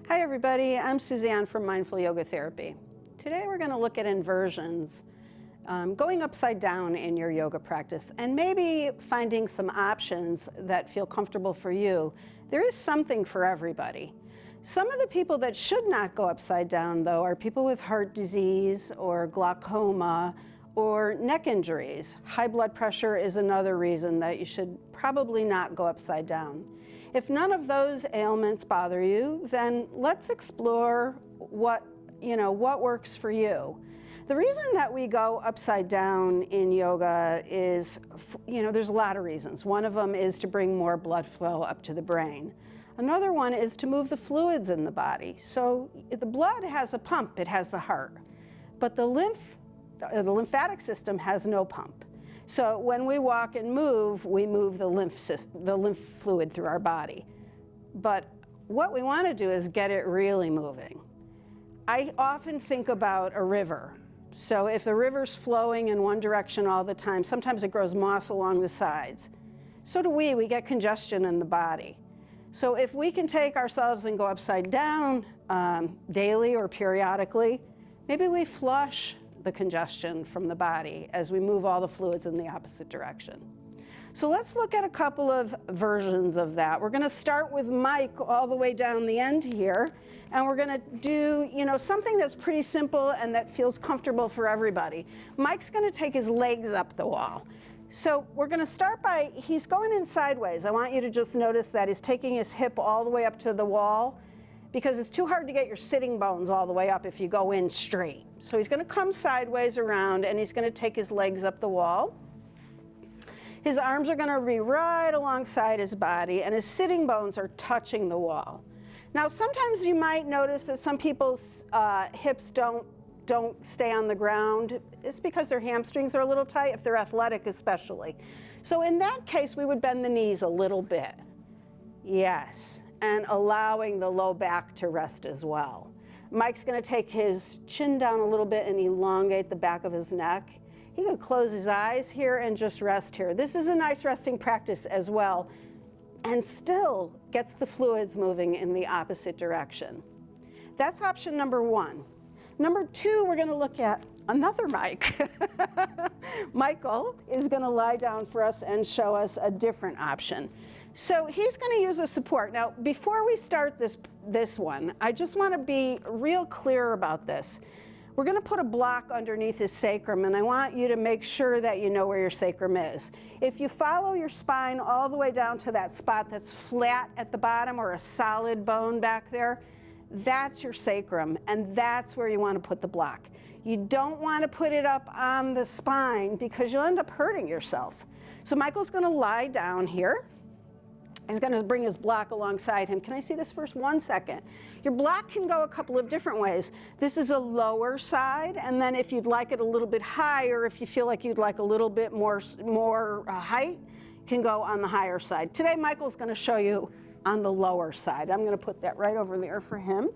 Hi everybody, I'm Suzanne from Mindful Yoga Therapy. Today we're going to look at inversions, going upside down in your yoga practice, and maybe finding some options that feel comfortable for you. There is something for everybody. Some of the people that should not go upside down, though, are people with heart disease or glaucoma or neck injuries. High blood pressure is another reason that you should probably not go upside down. If none of those ailments bother you, then let's explore what works for you. The reason that we go upside down in yoga is, there's a lot of reasons. One of them is to bring more blood flow up to the brain. Another one is to move the fluids in the body. So the blood has a pump, it has the heart, but the lymphatic system has no pump. So when we walk and move, we move the lymph fluid through our body. But what we want to do is get it really moving. I often think about a river. So if the river's flowing in one direction all the time, sometimes it grows moss along the sides. So do we get congestion in the body. So if we can take ourselves and go upside down daily or periodically, maybe we flush the congestion from the body as we move all the fluids in the opposite direction. So let's look at a couple of versions of that. We're going to start with Mike all the way down the end here, and we're going to do, something that's pretty simple and that feels comfortable for everybody. Mike's going to take his legs up the wall. So we're going to start by, he's going in sideways. I want you to just notice that he's taking his hip all the way up to the wall, because it's too hard to get your sitting bones all the way up if you go in straight. So he's going to come sideways around, and he's going to take his legs up the wall. His arms are going to be right alongside his body, and his sitting bones are touching the wall. Now, sometimes you might notice that some people's hips don't stay on the ground. It's because their hamstrings are a little tight, if they're athletic especially. So in that case, we would bend the knees a little bit. Yes, and allowing the low back to rest as well. Mike's going to take his chin down a little bit and elongate the back of his neck. He can close his eyes here and just rest here. This is a nice resting practice as well, and still gets the fluids moving in the opposite direction. That's option number one. Number two, we're going to look at another Mike. Michael is going to lie down for us and show us a different option. So he's going to use a support. Now, before we start this one, I just want to be real clear about this. We're going to put a block underneath his sacrum, and I want you to make sure that you know where your sacrum is. If you follow your spine all the way down to that spot that's flat at the bottom or a solid bone back there, that's your sacrum, and that's where you want to put the block. You don't want to put it up on the spine because you'll end up hurting yourself. So Michael's going to lie down here. He's going to bring his block alongside him. Can I see this first? 1 second. Your block can go a couple of different ways. This is a lower side, and then if you'd like it a little bit higher, if you feel like you'd like a little bit more height, you can go on the higher side. Today, Michael's going to show you on the lower side. I'm going to put that right over there for him.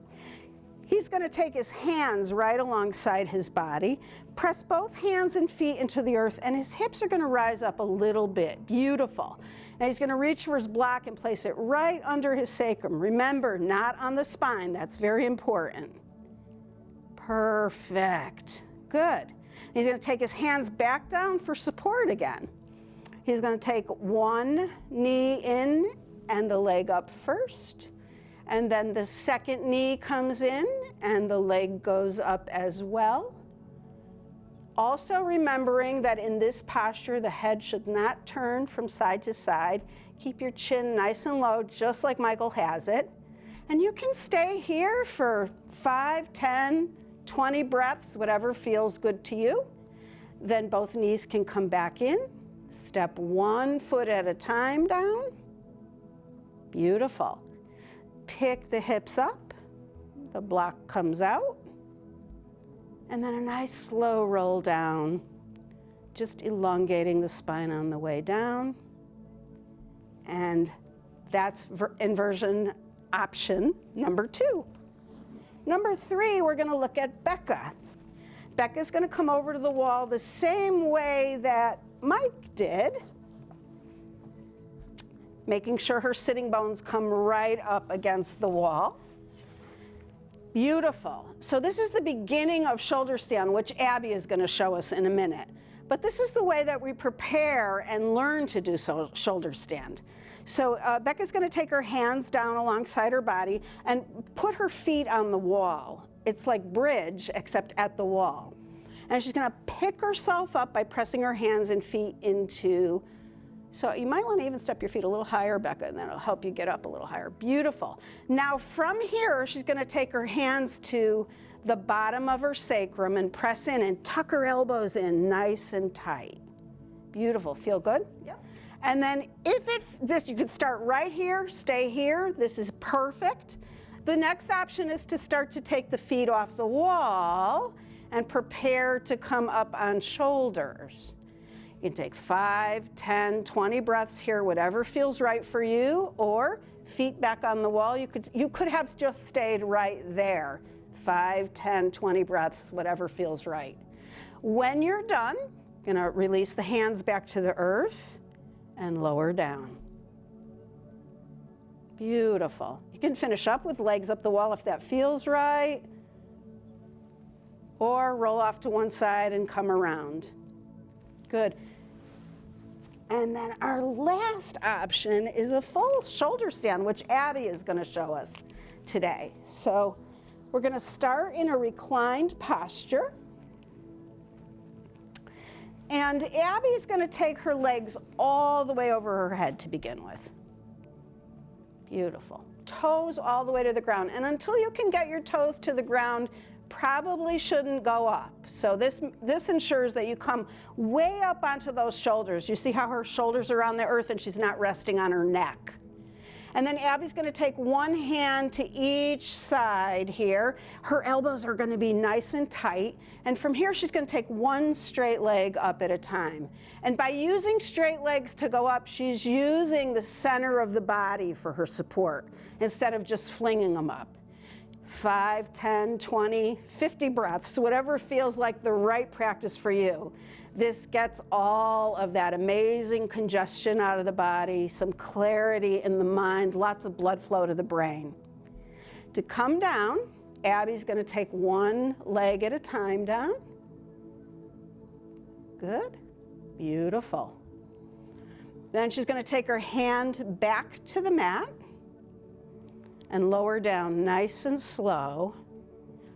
He's going to take his hands right alongside his body, press both hands and feet into the earth, and his hips are going to rise up a little bit. Beautiful. Now he's going to reach for his block and place it right under his sacrum. Remember, not on the spine. That's very important. Perfect. Good. He's going to take his hands back down for support again. He's going to take one knee in and the leg up first. And then the second knee comes in and the leg goes up as well. Also remembering that in this posture, the head should not turn from side to side. Keep your chin nice and low, just like Michael has it. And you can stay here for 5, 10, 20 breaths, whatever feels good to you. Then both knees can come back in. Step 1 foot at a time down. Beautiful. Pick the hips up, the block comes out, and then a nice slow roll down, just elongating the spine on the way down. And that's inversion option number 2. Number 3, we're going to look at Becca. Becca's going to come over to the wall the same way that Mike did, making sure her sitting bones come right up against the wall. Beautiful. So this is the beginning of shoulder stand, which Abby is going to show us in a minute. But this is the way that we prepare and learn to do shoulder stand. So Becca's going to take her hands down alongside her body and put her feet on the wall. It's like bridge, except at the wall. And she's going to pick herself up by pressing her hands and feet into, so you might want to even step your feet a little higher, Becca, and that'll help you get up a little higher. Beautiful. Now from here, she's going to take her hands to the bottom of her sacrum and press in and tuck her elbows in nice and tight. Beautiful. Feel good? Yep. And then you can start right here, stay here. This is perfect. The next option is to start to take the feet off the wall and prepare to come up on shoulders. You can take 5, 10, 20 breaths here, whatever feels right for you, or feet back on the wall. You could have just stayed right there. 5, 10, 20 breaths, whatever feels right. When you're done, you're gonna release the hands back to the earth and lower down. Beautiful. You can finish up with legs up the wall if that feels right, or roll off to one side and come around. Good. And then our last option is a full shoulder stand, which Abby is going to show us today. So we're going to start in a reclined posture. And Abby's going to take her legs all the way over her head to begin with. Beautiful. Toes all the way to the ground. And until you can get your toes to the ground, probably shouldn't go up. So this ensures that you come way up onto those shoulders. You see how her shoulders are on the earth and she's not resting on her neck. And then Abby's going to take one hand to each side here. Her elbows are going to be nice and tight. And from here, she's going to take one straight leg up at a time. And by using straight legs to go up, she's using the center of the body for her support instead of just flinging them up. 5, 10, 20, 50 breaths, whatever feels like the right practice for you. This gets all of that amazing congestion out of the body, some clarity in the mind, lots of blood flow to the brain. To come down, Abby's going to take one leg at a time down. Good. Beautiful. Then she's going to take her hand back to the mat and lower down nice and slow.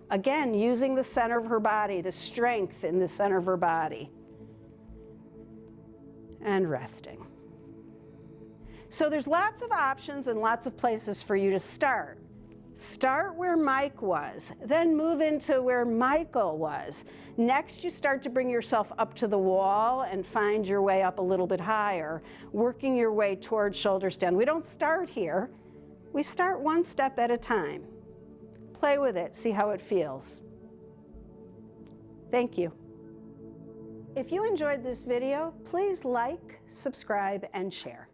Again, using the center of her body, the strength in the center of her body. And resting. So there's lots of options and lots of places for you to start. Start where Mike was, then move into where Michael was. Next, you start to bring yourself up to the wall and find your way up a little bit higher, working your way towards shoulder stand. We don't start here. We start one step at a time. Play with it, see how it feels. Thank you. If you enjoyed this video, please like, subscribe, and share.